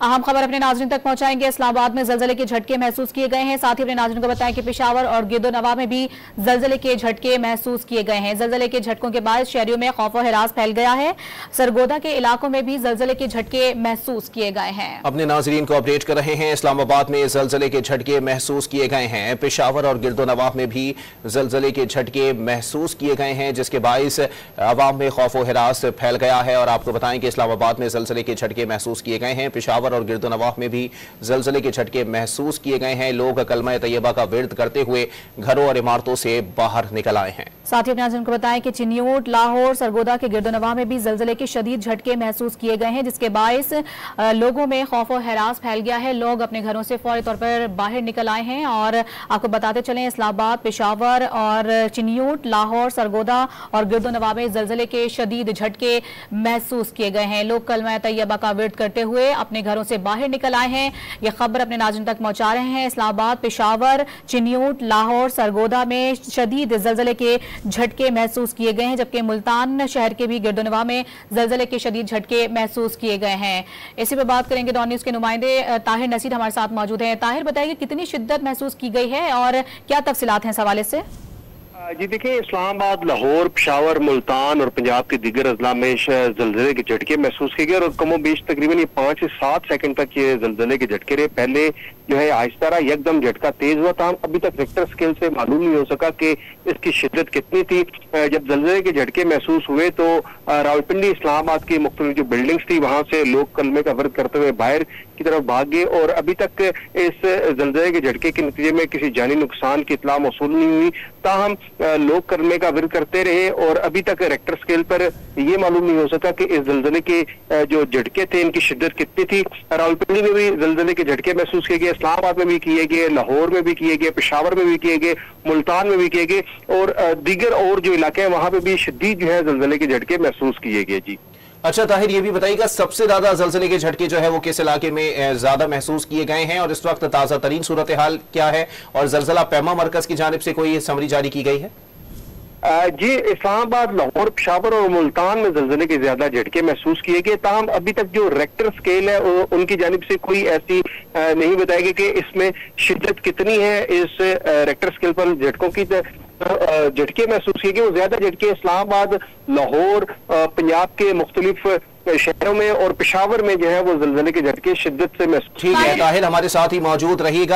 अहम खबर अपने नाज़रीन तक पहुंचाएंगे। इस्लामाबाद में जलजले के झटके महसूस किए गए हैं। साथ ही अपने नाज़रीन को बताएं कि पेशावर और गिरदोनवा में भी जलजले के झटके महसूस किए गए हैं। जलजले के झटकों के बाद शहरियों में खौफ और हिरास फैल गया है। सरगोदा के इलाकों में भी जलजले के झटके महसूस किए गए हैं। अपने नाज़रीन को अपडेट कर रहे हैं। इस्लामाबाद में जलजले के झटके महसूस किए गए हैं। पेशावर और गिरदोनवा में भी जलजले के झटके महसूस किए गए हैं, जिसके बाइस अवाम में खौफ और हिरास फैल गया है। और आपको बताएं कि इस्लामाबाद में जलजले के झटके महसूस किए गए हैं। पेशावर और गिरदोनवा में भी जलजले के झटके महसूस किए गए हैं। लोग कलमा तैयबा का विर्द करते हुए घरों और इमारतों से बाहर निकल आए हैं। साथ ही अपने नाज़रीन को बताएं कि चिन्यूट, लाहौर, सरगोदा के गिरदोनवा में भी जलजले के शदीद झटके महसूस किए गए हैं, जिसके बाइस लोगों में खौफ और हिरास फैल गया है। लोग अपने घरों से फौरी तौर पर बाहर निकल आए हैं। और आपको बताते चलें, इस्लामाबाद, पेशावर और चिन्यूट, लाहौर, सरगोदा और गिरदोनवा में जलजले के शदीद झटके महसूस किए गए हैं। लोग कलमा तैयबा का विर्द करते हुए अपने घरों से बाहर निकल आए हैं। यह खबर अपने नाज़रीन तक पहुंचा रहे हैं। इस्लामाबाद, पेशावर, चिन्यूट, लाहौर, सरगोदा में शदीद जलजले के झटके महसूस किए गए हैं, जबकि मुल्तान शहर के भी गिरदोनवा में जलजले के शदीद झटके महसूस किए गए हैं। इसी पर बात करेंगे। डॉन न्यूज़ के नुमाइंदे ताहिर नसीर हमारे साथ मौजूद हैं। ताहिर, बताइए कितनी शिद्दत महसूस की गई है और क्या तफसीलात हैं इस हवाले से? जी देखिए, इस्लामाबाद, लाहौर, पेशावर, मुल्तान और पंजाब के दीगर अजला में जलजले के झटके महसूस किए गए और कमो बेश तकरीबन ये 5 से 7 सेकंड तक ये जलजले के झटके रहे। पहले जो है आहिस्ता रहा, यकदम झटका तेज हुआ था। अभी तक रिक्टर स्केल से मालूम नहीं हो सका कि इसकी शिद्दत कितनी थी। जब जलजले के झटके महसूस हुए तो रावलपिंडी, इस्लामाबाद की मुख्तलिफ जो बिल्डिंग्स थी वहां से लोग कलमे का विर्द करते हुए बाहर की तरफ भाग गए। और अभी तक इस जलजले के झटके के नतीजे में किसी जानी नुकसान की इत्तला मौसूल नहीं हुई। ताहम लोग कलमे का विर्द करते रहे और अभी तक रेक्टर स्केल पर यह मालूम नहीं हो सका कि इस जलजले के जो झटके थे इनकी शिद्दत कितनी थी। रावलपिंडी में भी जलजले के झटके महसूस किए गए, इस्लामाबाद में भी किए गए, लाहौर में भी किए गए, पेशावर में भी किए गए, मुल्तान में भी किए गए और दीगर और जो इलाके हैं वहां पर भी शदीद जो है जलजले के झटके महसूस किए गए। जी अच्छा ताहिर, ये भी बताइएगा सबसे ज्यादा जलजले के झटके जो है वो किस इलाके में ज्यादा महसूस किए गए हैं और इस वक्त ताजा तरीन सूरत हाल क्या है और जलजला पैमा मरकज की जानिब से कोई समरी जारी की गई है? जी, इस्लामाबाद, लाहौर, पेशावर और मुल्तान में जलजले के ज्यादा झटके महसूस किए गए। ताहम अभी तक जो रेक्टर स्केल है उनकी जानिब से कोई ऐसी नहीं बताई गई कि इसमें शिद्दत कितनी है। इस रेक्टर स्केल पर झटकों की झटके महसूस किए गए, वो ज्यादा झटके इस्लामाबाद, लाहौर, पंजाब के मुख्तलिफ शहरों में और पेशावर में जो है वो जलजले के झटके शिद्दत से महसूस। ठीक है ताहिर, हमारे साथ ही मौजूद रहिएगा।